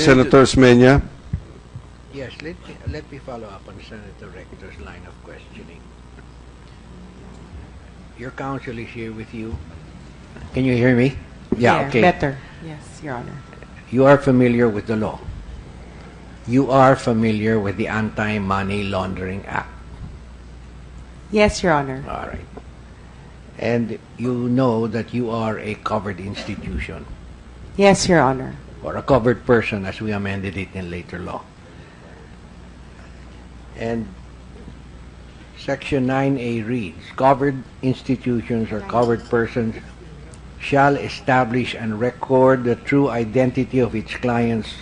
Senator Osmena. Yes, let me follow up on Senator Recto's line of questioning. Your counsel is here with you. Can you hear me? Yeah, okay. Better. Yes, Your Honor. You are familiar with the law. You are familiar with the Anti-Money Laundering Act. Yes, Your Honor. All right. And you know that you are a covered institution, Yes, Your Honor. or a covered person as we amended it in later law. And Section 9A reads, covered institutions or covered persons shall establish and record the true identity of its clients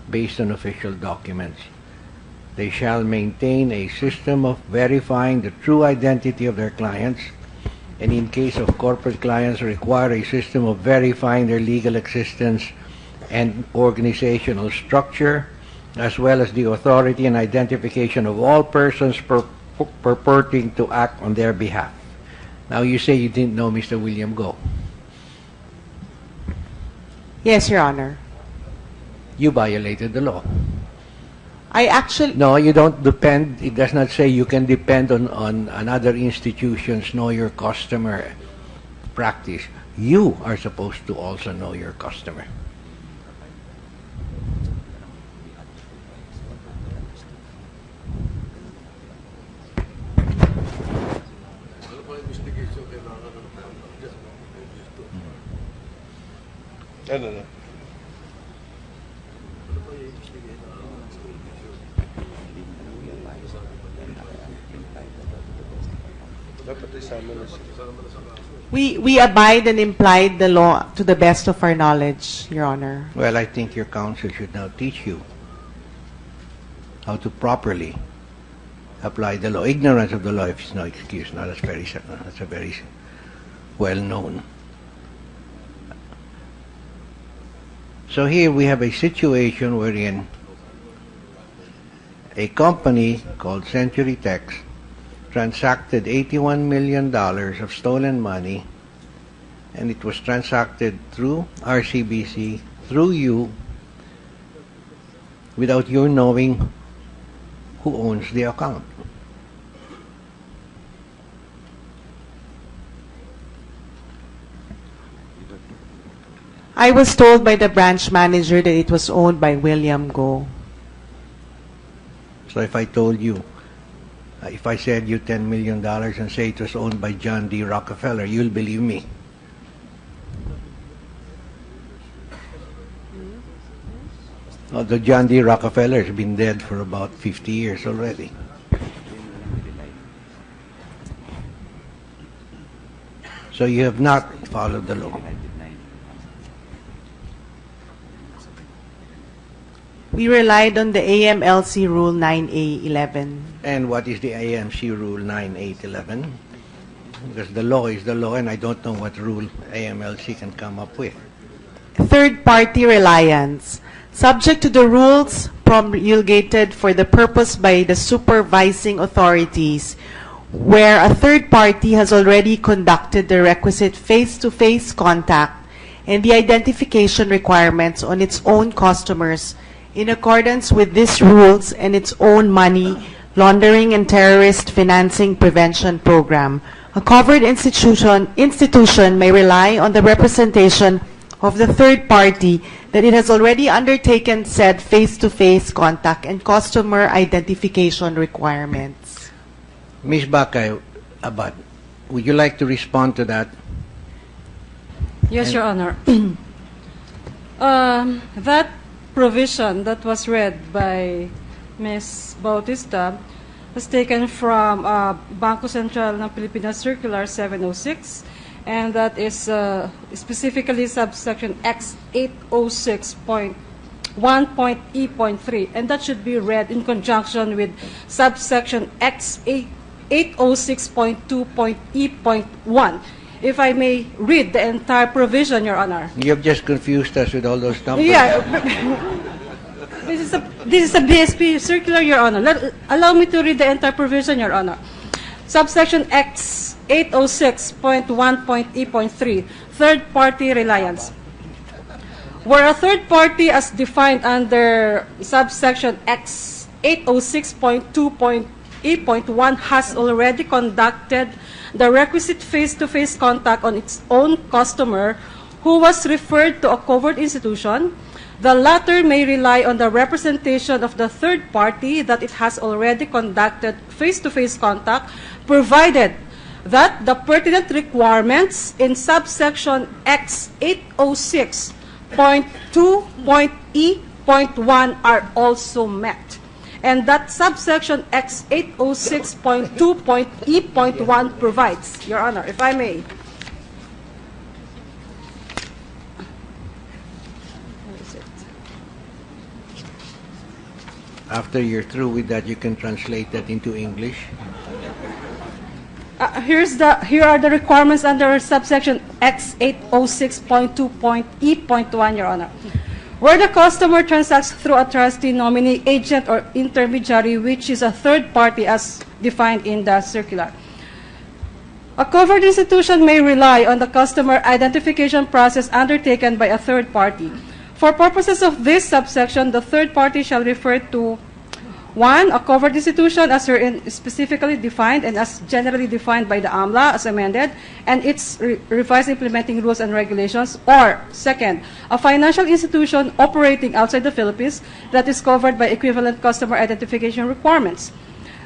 based on official documents. They shall maintain a system of verifying the true identity of their clients, and in case of corporate clients, require a system of verifying their legal existence and organizational structure, as well as the authority and identification of all persons purporting to act on their behalf. Now, you say you didn't know Mr. William Go. Yes, Your Honor. You violated the law. I actually... No, you don't depend. It does not say you can depend on another institution's know your customer practice. You are supposed to also know your customer. Ano na? We abide and implied the law to the best of our knowledge, Your Honor. Well, I think your counsel should now teach you how to properly apply the law. Ignorance of the law is no excuse. Now, that's a very well known. So here we have a situation wherein a company called Century Tex transacted $81 million of stolen money, and it was transacted through RCBC, through you, without you knowing who owns the account. I was told by the branch manager that it was owned by William Go. So if I told you, if I said you $10 million and say it was owned by John D. Rockefeller, you'll believe me. Although John D. Rockefeller has been dead for about 50 years already. So you have not followed the law. We relied on the AMLC Rule 9A11. And what is the AMC Rule 9811? Because the law is the law, and I don't know what rule AMLC can come up with. Third-party reliance. Subject to the rules promulgated for the purpose by the supervising authorities, where a third party has already conducted the requisite face-to-face contact and the identification requirements on its own customers in accordance with these rules and its own money laundering and terrorist financing prevention program. A covered institution may rely on the representation of the third party that it has already undertaken said face-to-face contact and customer identification requirements. Ms. Bakay Abad, would you like to respond to that? Yes, Your Honor. That provision that was read by Ms. Bautista was taken from Bangko Sentral ng Pilipinas Circular 706, and that is specifically subsection X 806.1.E.3, and that should be read in conjunction with subsection X 806.2.E.1. If I may read the entire provision, Your Honor. You've just confused us with all those numbers. Yeah. This is a BSP circular, Your Honor. Allow me to read the entire provision, Your Honor. Subsection X 806.1.E.3, third-party reliance. where a third party as defined under subsection X 806.2.E.1 has already conducted the requisite face-to-face contact on its own customer who was referred to a covered institution, the latter may rely on the representation of the third party that it has already conducted face-to-face contact, provided that the pertinent requirements in subsection X 806.2.E.1 are also met, and that subsection X 806.2.E.1 provides, Your Honor, if I may. After you're through with that, you can translate that into English. Here are the requirements under subsection X 806.2.E.1, Your Honor. Where the customer transacts through a trustee, nominee, agent, or intermediary, which is a third party as defined in the circular. A covered institution may rely on the customer identification process undertaken by a third party. For purposes of this subsection, the third party shall refer to 1. A covered institution as herein specifically defined and as generally defined by the Amla as amended and its revised implementing rules and regulations. Or, 2nd, a financial institution operating outside the Philippines that is covered by equivalent customer identification requirements.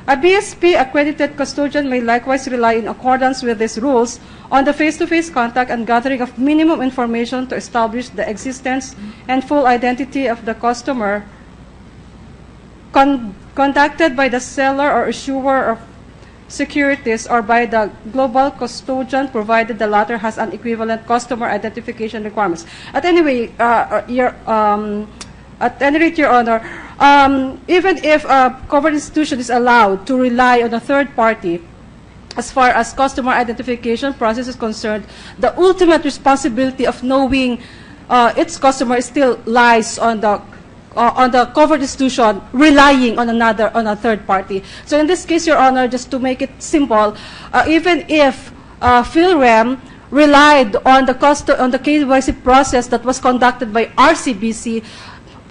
A BSP accredited custodian may likewise rely in accordance with these rules on the face-to-face contact and gathering of minimum information to establish the existence and full identity of the customer conducted by the seller or issuer of securities or by the global custodian, provided the latter has an equivalent customer identification requirements. At any rate, Your Honor, even if a covered institution is allowed to rely on a third party, as far as customer identification process is concerned, the ultimate responsibility of knowing its customer still lies on the covered institution relying on a third party. So in this case, Your Honor, just to make it simple, even if PhilRem relied on the KYC process that was conducted by RCBC,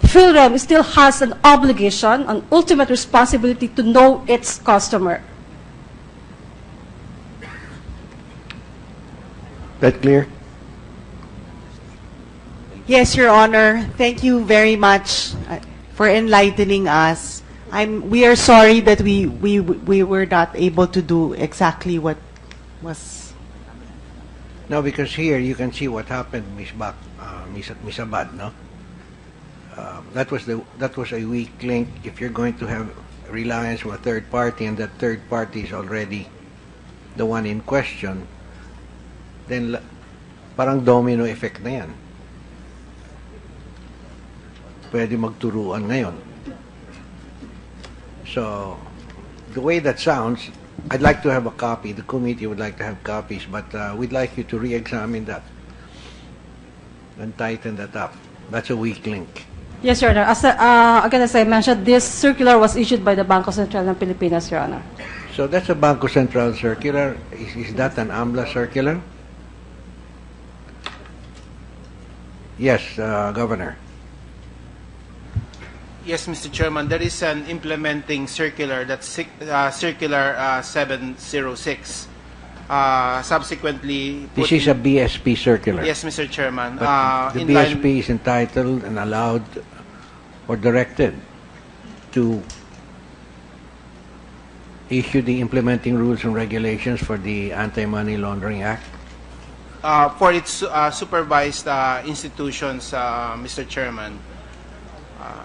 PhilRem still has an obligation, an ultimate responsibility to know its customer. That clear? Yes, Your Honor. Thank you very much for enlightening us. We are sorry that we were not able to do exactly what was. No, because here you can see what happened, Miss Abad, no? That was a weak link. If you're going to have reliance on a third party and that third party is already the one in question, then parang domino effect na yan. Pwede magturuan ngayon. So, the way that sounds, I'd like to have a copy. The committee would like to have copies, but we'd like you to re-examine that and tighten that up. That's a weak link. Yes, Your Honor. Again, as I mentioned, this circular was issued by the Bangko Sentral ng Pilipinas, Your Honor. So that's a Bangko Sentral circular. Is that an AMLA circular? Yes, Governor. Yes, Mr. Chairman, there is an implementing circular, that's circular 706. Subsequently, This is a BSP circular. Yes, Mr. Chairman. But the BSP is entitled and allowed or directed to issue the implementing rules and regulations for the Anti-Money Laundering Act? For its supervised institutions, Mr. Chairman.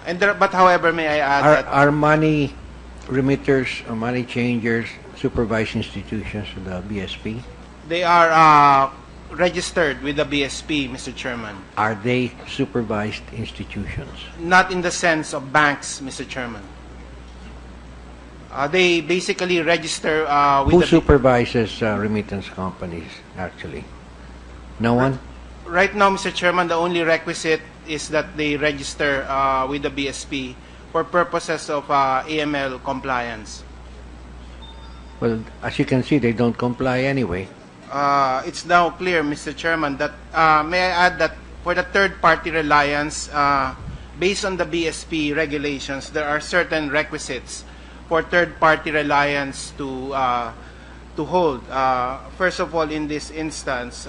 But however, may I add that... Are money remitters or money changers supervised institutions of the BSP? They are registered with the BSP, Mr. Chairman. Are they supervised institutions? Not in the sense of banks, Mr. Chairman. They basically register with Who the... supervises remittance companies, actually? No one? Right now, Mr. Chairman, the only requisite is that they register with the BSP for purposes of AML compliance. Well, as you can see, they don't comply anyway. It's now clear, Mr. Chairman, that may I add that for the third-party reliance, based on the BSP regulations, there are certain requisites for third-party reliance to hold. First of all, in this instance,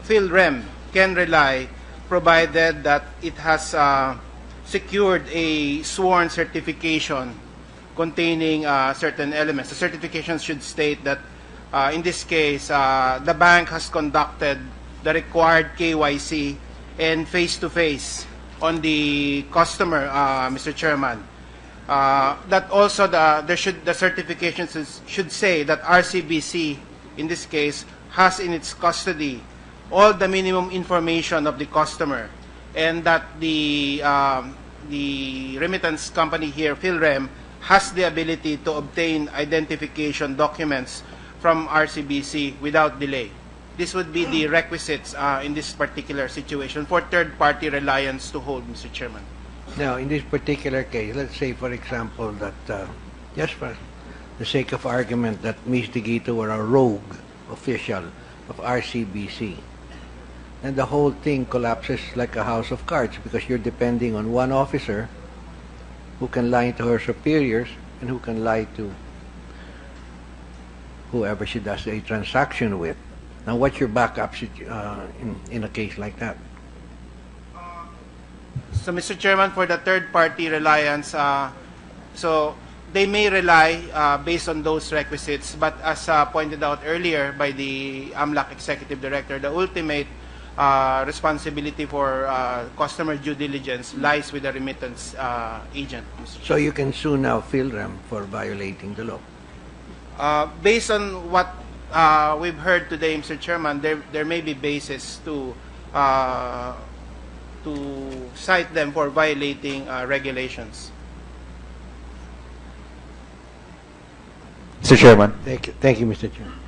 PhilRem can rely provided that it has secured a sworn certification containing certain elements. The certification should state that in this case, the bank has conducted the required KYC and face-to-face on the customer, Mr. Chairman. That also the certification should say that RCBC, in this case, has in its custody all the minimum information of the customer, and that the remittance company here, PhilRem, has the ability to obtain identification documents from RCBC without delay. This would be the requisites in this particular situation for third-party reliance to hold, Mr. Chairman. Now, in this particular case, let's say, for example, that just for the sake of argument, that Ms. De Guito were a rogue official of RCBC, and the whole thing collapses like a house of cards because you're depending on one officer who can lie to her superiors and who can lie to whoever she does a transaction with. Now, what's your backup in a case like that? So, Mr. Chairman, for the third-party reliance, so they may rely based on those requisites, but as pointed out earlier by the Amlac Executive Director, the ultimate responsibility for customer due diligence lies with the remittance agent, Mr. Chairman. So you can sue now PhilRem for violating the law? Based on what we've heard today, Mr. Chairman, there may be basis to cite them for violating regulations. Mr. Chairman. Thank you, Mr. Chairman.